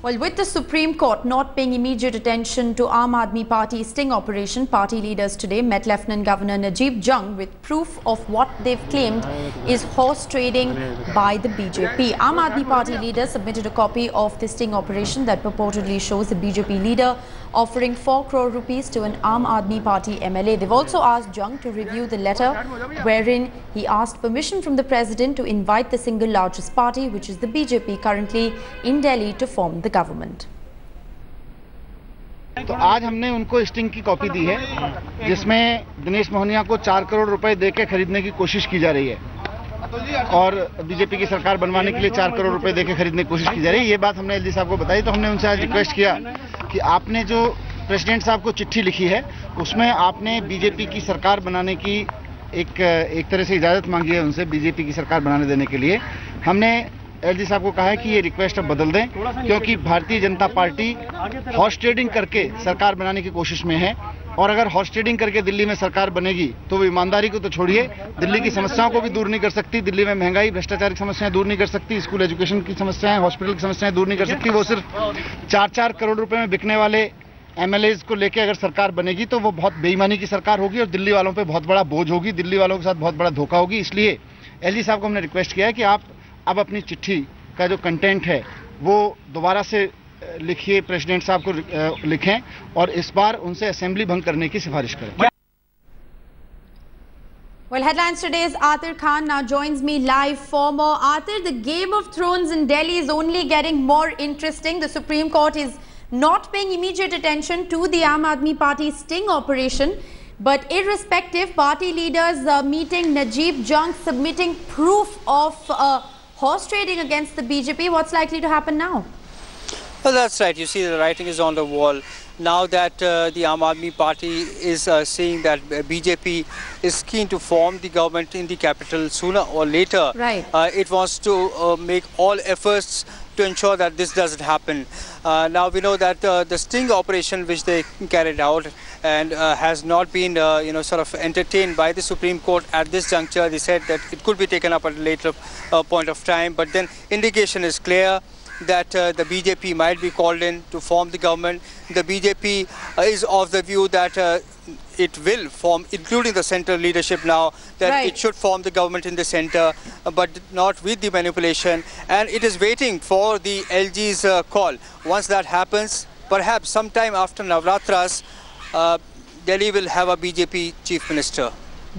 Well, with the Supreme Court not paying immediate attention to Aam Aadmi Party's sting operation, party leaders today met Lieutenant Governor Najib Jung with proof of what they've claimed is horse trading by the BJP. Aam Aadmi Party leaders submitted a copy of the sting operation that purportedly shows the BJP leader offering 4 crore rupees to an Aam Aadmi Party MLA. They've also asked Jung to review the letter wherein he asked permission from the president to invite the single largest party, which is the BJP, currently in Delhi, to form the government. तो आज हमने उनको sting की copy दी है जिसमें दिनेश मोहनिया को 4 करोड़ रुपए देके खरीदने की कोशिश की जा रही है और बीजेपी की सरकार बनवाने के लिए 4 करोड़ रुपए देके खरीदने की कोशिश की जा रही है। ये बात हमने एलजी साहब को बताई तो हमने उनसे आज रिक्वेस्ट किया कि आपने जो प्रेसिडेंट साहब को चिट्ठी लिखी है उसमें आपने बीजेपी की सरकार बनाने की एक तरह से इजाजत मांगी है उनसे, बीजेपी की सरकार बनाने देने के लिए। हमने एलजी साहब को कहा है कि ये रिक्वेस्ट अब बदल दें क्योंकि Bharatiya Janata party horse trading करके सरकार बनाने की कोशिश में है और अगर हॉर्स ट्रेडिंग करके दिल्ली में सरकार बनेगी तो वो ईमानदारी को तो छोड़िए, दिल्ली की समस्याओं को भी दूर नहीं कर सकती, दिल्ली में महंगाई भ्रष्टाचार की समस्याएं दूर नहीं कर सकती, स्कूल एजुकेशन की समस्याएं, हॉस्पिटल की समस्याएं दूर नहीं कर सकती। वो सिर्फ 4-4 करोड़ रुपए में बिकने वाले एमएलएज को लेकर अगर सरकार बनेगी तो वो बहुत बेईमानी की सरकार होगी और दिल्ली वालों पर बहुत बड़ा बोझ होगी, दिल्ली वालों के साथ बहुत बड़ा धोखा होगी। इसलिए एलजी साहब को हमने रिक्वेस्ट किया है कि आप अब अपनी चिट्ठी का जो कंटेंट है वो दोबारा से लिखिए, प्रेसिडेंट साहब को लिखें और इस बार उनसे असेंबली भंग करने की सिफारिश करें। Well, headlines today's Atir Khan now joins me live for more. Atir, the Game of Thrones in Delhi is only getting more interesting. The Supreme Court is not paying immediate attention to the Aam Aadmi Party sting operation. But irrespective, party leaders meeting Najib Jung, submitting proof of horse trading against the BJP. What's likely to happen now? Well, that's right. You see, the writing is on the wall. Now that the Aam Aadmi Party is seeing that BJP is keen to form the government in the capital sooner or later, right. It wants to make all efforts to ensure that this doesn't happen. Now we know that the sting operation which they carried out and has not been sort of entertained by the Supreme Court at this juncture. They said that it could be taken up at a later point of time, but then indication is clear that the BJP might be called in to form the government. The BJP is of the view that it will form, including the central leadership now, that right. It should form the government in the center, but not with the manipulation. And it is waiting for the LG's call. Once that happens, perhaps sometime after Navratras, Delhi will have a BJP chief minister.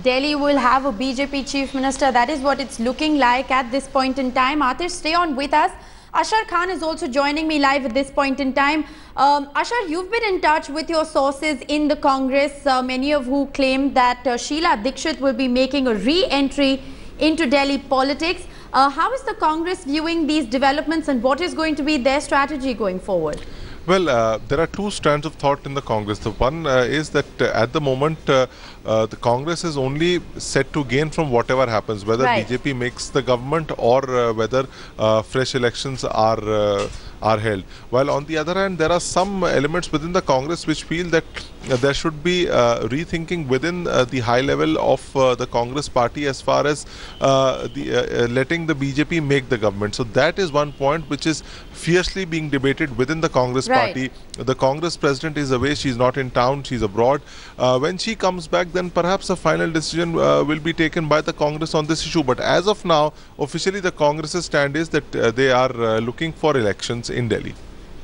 Delhi will have a BJP chief minister. That is what it's looking like at this point in time. Atir, stay on with us. Ashar Khan is also joining me live at this point in time. Ashar, you've been in touch with your sources in the Congress, many of who claim that Sheila Dikshit will be making a re-entry into Delhi politics. How is the Congress viewing these developments and what is going to be their strategy going forward? Well, there are two strands of thought in the Congress. The one is that at the moment, the Congress is only set to gain from whatever happens, whether right. BJP makes the government or whether fresh elections are held. While on the other hand, there are some elements within the Congress which feel that there should be rethinking within the high level of the Congress party as far as letting the BJP make the government. So that is one point which is fiercely being debated within the Congress party. The Congress president is away, she's not in town, she's abroad. When she comes back, then perhaps a final decision will be taken by the Congress on this issue. But as of now, officially the Congress's stand is that they are looking for elections in Delhi.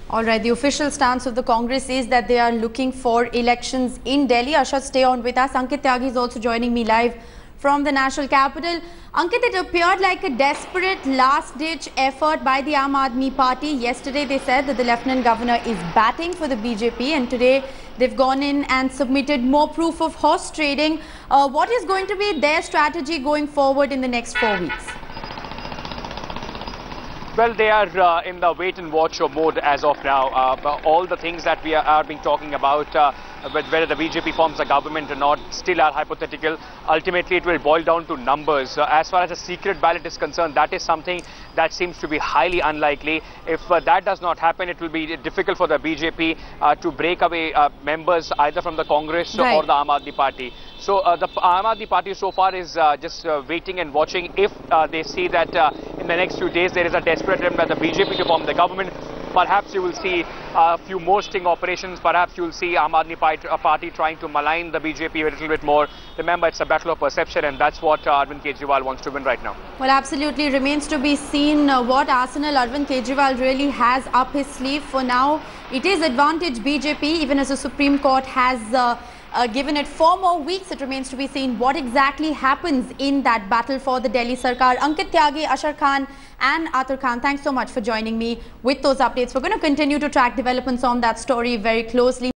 All right, the official stance of the Congress is that they are looking for elections in Delhi. Ashar, stay on with us. Ankit Tyagi is also joining me live from the national capital. Ankit, it appeared like a desperate last-ditch effort by the Aam Aadmi Party. Yesterday they said that the Lieutenant Governor is batting for the BJP, and today they've gone in and submitted more proof of horse trading. What is going to be their strategy going forward in the next 4 weeks? Well, they are in the wait-and-watch mode as of now. All the things that we are being talking about, whether the BJP forms a government or not, still are hypothetical. Ultimately, it will boil down to numbers. As far as a secret ballot is concerned, that is something that seems to be highly unlikely. If that does not happen, it will be difficult for the BJP to break away members either from the Congress or the Aam Aadmi Party. So the Aam Aadmi Party so far is just waiting and watching. If they see that in the next few days there is a desperate attempt by the BJP to form the government, perhaps you will see a few more sting operations. Perhaps you will see Aam Aadmi Party trying to malign the BJP a little bit more. Remember, it's a battle of perception, and that's what Arvind Kejriwal wants to win right now. Well, absolutely remains to be seen what arsenal Arvind Kejriwal really has up his sleeve. For now, it is advantage BJP, even as the Supreme Court has given it 4 more weeks. It remains to be seen what exactly happens in that battle for the Delhi Sarkar. Ankit Tyagi, Ashar Khan and Atar Khan, thanks so much for joining me with those updates. We're going to continue to track developments on that story very closely.